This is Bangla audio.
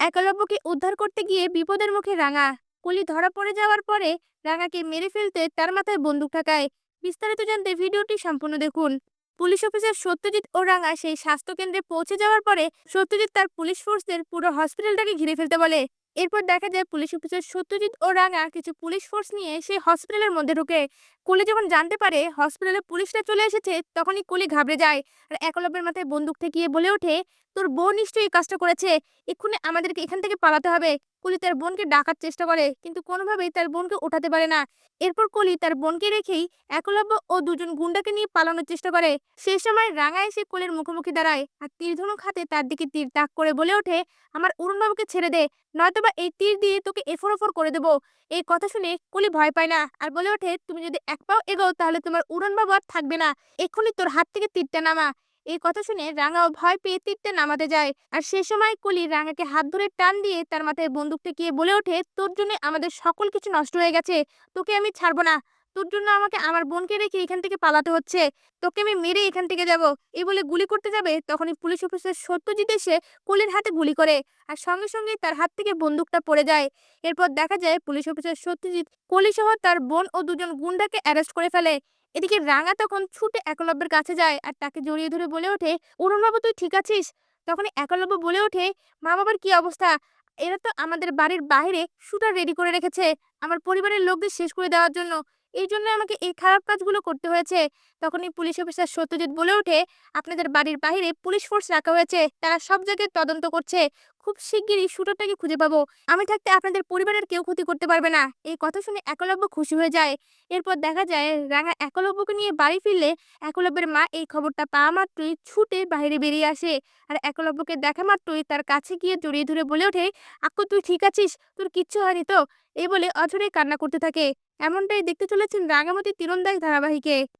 একলব্যকে উদ্ধার করতে গিয়ে বিপদের মুখে রাঙা। কলি ধরা পড়ে যাওয়ার পরে রাঙাকে মেরে ফেলতে তার মাথায় বন্দুক ঠাকায়। বিস্তারিত জানতে ভিডিওটি সম্পূর্ণ দেখুন। পুলিশ অফিসার সত্যজিৎ ও রাঙা সেই স্বাস্থ্য কেন্দ্রে পৌঁছে যাওয়ার পরে সত্যজিৎ তার পুলিশ ফোর্সদের পুরো হসপিটালটাকে ঘিরে ফেলতে বলে। এরপর দেখা যায় পুলিশ অফিসার সত্যজিৎ ও রাঙা কিছু পুলিশ ফোর্স নিয়ে সেই হসপিটালের মধ্যে ঢোকে। কলি যখন জানতে পারে হসপিটালে পুলিশরা চলে এসেছে তখনই কলি ঘাবড়ে যায় আর একলব্যের মাথায় বন্দুক ঠেকিয়ে বলে ওঠে, তোর বউ নিশ্চয়ই এই কাজটা করেছে। এক্ষুনি আমাদেরকে এখান থেকে পালাতে হবে। কলি তার বোনকে ডাকার চেষ্টা করে কিন্তু কোনোভাবেই তার বোনকে ওঠাতে পারে না। এরপর কলি তার বোনকে রেখেই একলব্য ও দুজন গুন্ডাকে নিয়ে পালানোর চেষ্টা করে। সেই সময় রাঙা এসে কোলের মুখোমুখি দাঁড়ায় আর তীর ধনুক হাতে তার দিকে তীর তাক করে বলে ওঠে, আমার অরুণবাবুকে ছেড়ে দে, নয়তোবা এই তীর দিয়ে তোকে এফোর ওফোর করে দেবো। এই কথা শুনে কলি ভয় পায় না আর বলে ওঠে, তুমি যদি এক পাও এগোও তাহলে তোমার উড়নবাবু আর থাকবে না। এক্ষুনি তোর হাত থেকে তীরটা নামা। এই কথা শুনে রাঙাও ভয় পেয়ে তীরটা নামাতে যায় আর সে সময় কলি রাঙাকে হাত ধরে টান দিয়ে তার মাথায় বন্দুক টেকিয়ে বলে ওঠে, তোর জন্য আমাদের সকল কিছু নষ্ট হয়ে গেছে, তোকে আমি ছাড়বো না। তোর জন্য আমাকে আমার বোনকে রেখে এখান থেকে পালাতে হচ্ছে, তোকে আমি মেরে এখান থেকে যাব। এই বলে গুলি করতে যাবে তখনই পুলিশ অফিসার সত্যজিৎ এসে কলির হাতে গুলি করে আর সঙ্গে সঙ্গে তার হাত থেকে বন্দুকটা পড়ে যায়। এরপর দেখা যায় পুলিশ অফিসার সত্যজিৎ কলি সহ তার বোন ও দুজন গুন্ডাকে অ্যারেস্ট করে ফেলে। এদিকে রাঙা তখন ছুটে একলব্যের কাছে যায় আর তাকে জড়িয়ে ধরে বলে ওঠে, অরুণবাবু তুই ঠিক আছিস? তখনই একলব্য বলে ওঠে, মা বাবার কি অবস্থা? এরা তো আমাদের বাড়ির বাইরে শুটার রেডি করে রেখেছে আমার পরিবারের লোকদের শেষ করে দেওয়ার জন্য। এই জন্য আমাকে এই খারাপ কাজগুলো করতে হয়েছে। তখনই পুলিশ অফিসার সত্যজিৎ বলে ওঠে, আপনাদের বাড়ির বাইরে পুলিশ ফোর্স রাখা হয়েছে, তারা সব জায়গায় তদন্ত করছে। খুব শিগগিরই শুটারটাকে খুঁজে পাবো। আমি থাকতে আপনাদের পরিবারের কেউ ক্ষতি করতে পারবে না। এই কথা শুনে একলব্য খুশি হয়ে যায়। এরপর দেখা যায় রাঙা একলব্যকে নিয়ে বাড়ি ফিরলে একলব্যের মা এই খবরটা পাওয়া মাত্রই ছুটে বাইরে বেরিয়ে আসে আর একলব্যকে দেখা মাত্রই তার কাছে গিয়ে জড়িয়ে ধরে বলে ওঠে, আক্কু তুই ঠিক আছিস? তোর কিচ্ছু হয়নি তো? এই বলে অঝরে কান্না করতে থাকে। এমনটাই দেখতে চলেছেন রাঙামাটি তীরন্দাজ ধারাবাহিকে।